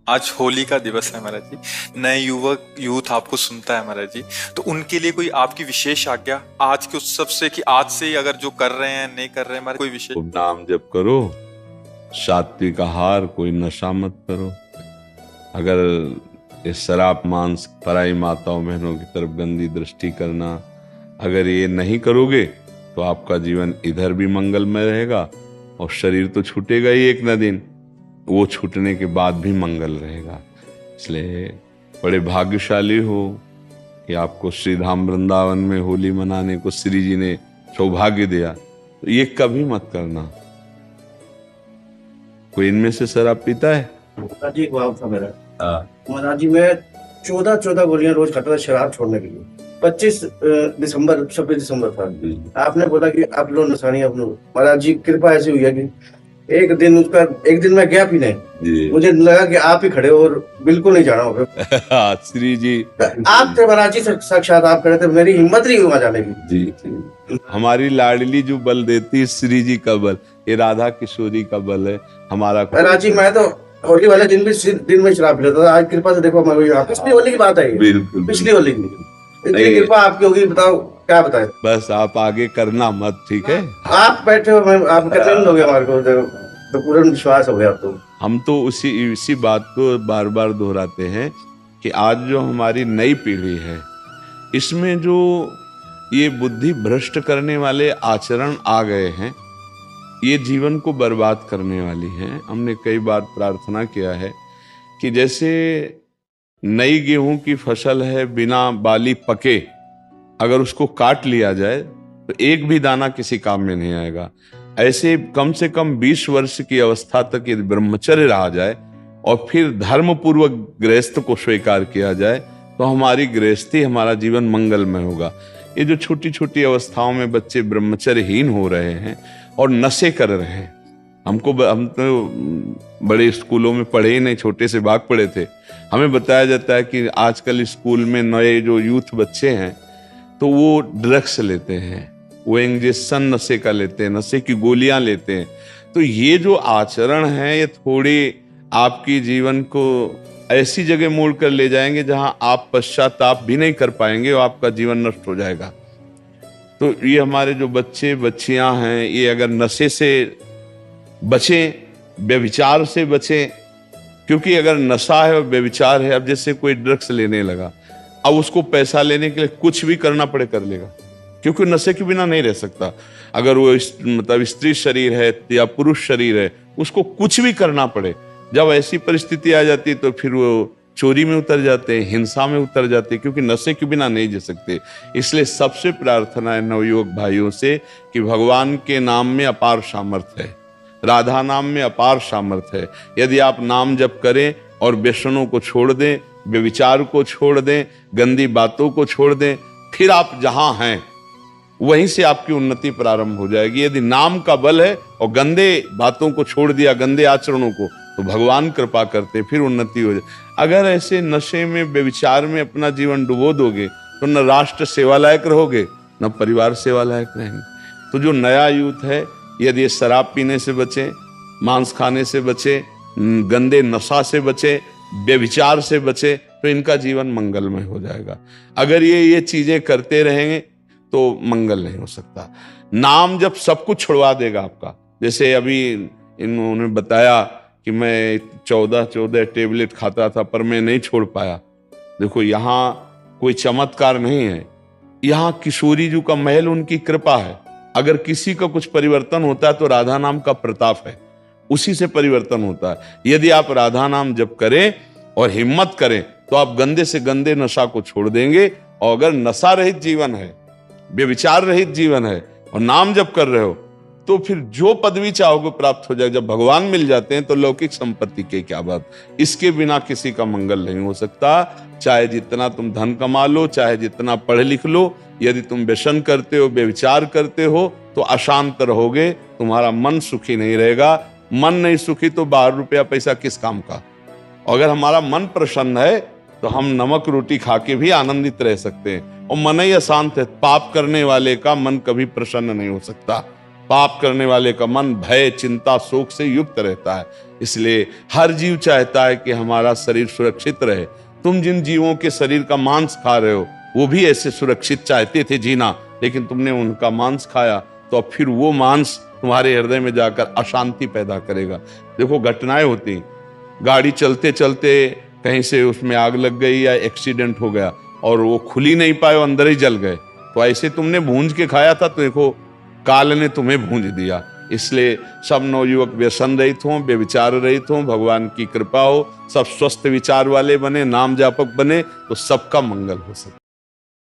आज होली का दिवस है महाराज जी। नए यूथ आपको सुनता है महाराज जी। तो उनके लिए कोई आपकी विशेष आज्ञा आज के उत्सव से, कि आज से ही अगर जो कर रहे हैं नहीं कर रहे हैं, कोई विशेष? खूब नाम जप करो, सात्विक आहार, कोई नशा मत करो। अगर ये शराब मांस, पराई माताओं बहनों की तरफ गंदी दृष्टि करना, अगर ये नहीं करोगे तो आपका जीवन इधर भी मंगलमय रहेगा और शरीर तो छूटेगा ही एक न दिन, वो छूटने के बाद भी मंगल रहेगा। इसलिए बड़े भाग्यशाली हो कि आपको श्री धाम वृंदावन में होली मनाने को श्री जी ने सौभाग्य दिया। तो ये कभी मत करना। कोई इनमें से शराब पीता है? जी था मेरा। महाराज जी मैं 14 गोलियां रोज खाता था शराब छोड़ने के लिए। 26 दिसंबर था। आपने बोला कि आप लोग नसानी अपनो। महाराज जी कृपा ऐसी हुई है कि एक दिन मैं गया भी नहीं। मुझे लगा कि आप ही खड़े हो और बिल्कुल नहीं जाना होगा। श्री जी आप थे महाराज जी, साक्षात आप खड़े थे, मेरी हिम्मत नहीं हुआ जाने की। जी हमारी लाडली जो बल देती है श्री जी का बल, ये राधा किशोरी का बल है हमारा। महाराज जी मैं तो होली वाले दिन में शराब पी लेता था। आज कृपा से देखो मैं पिछली होली की बात है। बिल्कुल पिछली होली की इतनी कृपा आपकी होगी, बताओ क्या बताए। बस आप आगे करना मत, ठीक है? आप बैठे हो, मैं आप कहते हो गया हमारे को तो पूरा विश्वास हो गया। तो हम तो इसी बात को बार बार दोहराते हैं कि आज जो हमारी नई पीढ़ी है, इसमें जो ये बुद्धि भ्रष्ट करने वाले आचरण आ गए हैं, ये जीवन को बर्बाद करने वाली हैं। हमने कई बार प्रार्थना किया है कि जैसे नई गेहूं की फसल है, बिना बाली पके अगर उसको काट लिया जाए तो एक भी दाना किसी काम में नहीं आएगा। ऐसे कम से कम 20 वर्ष की अवस्था तक यदि ब्रह्मचर्य रहा जाए और फिर धर्म पूर्वक गृहस्थ को स्वीकार किया जाए तो हमारी गृहस्थी, हमारा जीवन मंगलमय होगा। ये जो छोटी छोटी अवस्थाओं में बच्चे ब्रह्मचर्यहीन हो रहे हैं और नशे कर रहे हैं, हम तो बड़े स्कूलों में पढ़े ही नहीं, छोटे से भाग पढ़े थे। हमें बताया जाता है कि आजकल स्कूल में नए जो यूथ बच्चे हैं तो वो ड्रग्स लेते हैं, वो इंजेक्शन नशे का लेते हैं, नशे की गोलियां लेते हैं। तो ये जो आचरण है ये थोड़ी आपकी जीवन को ऐसी जगह मोड़ कर ले जाएंगे जहां आप पश्चाताप भी नहीं कर पाएंगे और आपका जीवन नष्ट हो जाएगा। तो ये हमारे जो बच्चे बच्चियां हैं, ये अगर नशे से बचें, व्यभिचार से बचें, क्योंकि अगर नशा है और व्यभिचार है, अब जैसे कोई ड्रग्स लेने लगा, अब उसको पैसा लेने के लिए कुछ भी करना पड़े कर लेगा, क्योंकि नशे के बिना नहीं रह सकता। अगर वो मतलब स्त्री शरीर है या पुरुष शरीर है, उसको कुछ भी करना पड़े। जब ऐसी परिस्थिति आ जाती है तो फिर वो चोरी में उतर जाते हैं, हिंसा में उतर जाते हैं, क्योंकि नशे के बिना नहीं जी सकते। इसलिए सबसे प्रार्थना है नवयुवक भाइयों से कि भगवान के नाम में अपार सामर्थ्य है, राधा नाम में अपार सामर्थ्य है। यदि आप नाम जप करें और व्यसनों को छोड़ दें, व्यभिचार को छोड़ दें, गंदी बातों को छोड़ दें, फिर आप जहां हैं वहीं से आपकी उन्नति प्रारंभ हो जाएगी। यदि नाम का बल है और गंदे बातों को छोड़ दिया, गंदे आचरणों को, तो भगवान कृपा करते, फिर उन्नति हो जाए। अगर ऐसे नशे में, व्यभिचार में अपना जीवन डुबो दोगे तो न राष्ट्र सेवा लायक रहोगे, न परिवार सेवा लायक रहेंगे। तो जो नया यूथ है, यदि शराब पीने से बचे, मांस खाने से बचे, गंदे नशा से बचे, व्यभिचार से बचे, तो इनका जीवन मंगलमय हो जाएगा। अगर ये चीजें करते रहेंगे तो मंगल नहीं हो सकता। नाम जब सब कुछ छुड़वा देगा आपका। जैसे अभी इन्होंने बताया कि मैं 14 टेबलेट खाता था पर मैं नहीं छोड़ पाया। देखो यहाँ कोई चमत्कार नहीं है, यहाँ किशोरी जी का महल, उनकी कृपा है। अगर किसी का कुछ परिवर्तन होता है तो राधा नाम का प्रताप है, उसी से परिवर्तन होता है। यदि आप राधा नाम जप करें और हिम्मत करें तो आप गंदे से गंदे नशा को छोड़ देंगे। और अगर नशा रहित जीवन है, व्यभिचार रहित जीवन है और नाम जप कर रहे हो, तो फिर जो पदवी चाहोगे प्राप्त हो जाएगा। जब भगवान मिल जाते हैं तो लौकिक संपत्ति के क्या बात। इसके बिना किसी का मंगल नहीं हो सकता। चाहे जितना तुम धन कमा लो, चाहे जितना पढ़ लिख लो, यदि तुम व्यसन करते हो, व्यभिचार करते हो, तो अशांत रहोगे, तुम्हारा मन सुखी नहीं रहेगा। मन नहीं सुखी तो 12 रुपया पैसा किस काम का। अगर हमारा मन प्रसन्न है तो हम नमक रोटी खा के भी आनंदित रह सकते हैं। और मन ही अशांत है, पाप करने वाले का मन कभी प्रसन्न नहीं हो सकता। पाप करने वाले का मन भय, चिंता, शोक से युक्त रहता है। इसलिए हर जीव चाहता है कि हमारा शरीर सुरक्षित रहे। तुम जिन जीवों के शरीर का मांस खा रहे हो वो भी ऐसे सुरक्षित चाहते थे जीना, लेकिन तुमने उनका मांस खाया तो अब फिर वो मांस तुम्हारे हृदय में जाकर अशांति पैदा करेगा। देखो घटनाएं होती, गाड़ी चलते चलते कहीं से उसमें आग लग गई या एक्सीडेंट हो गया और वो खुल ही नहीं पाए, अंदर ही जल गए। तो ऐसे तुमने भूंज के खाया था तो देखो काल ने तुम्हें भूंज दिया। इसलिए सब नवयुवक व्यसन रहित हों, व्यभिचार रहित हों, भगवान की कृपा हो, सब स्वस्थ विचार वाले बने, नाम जापक बने तो सबका मंगल हो सके।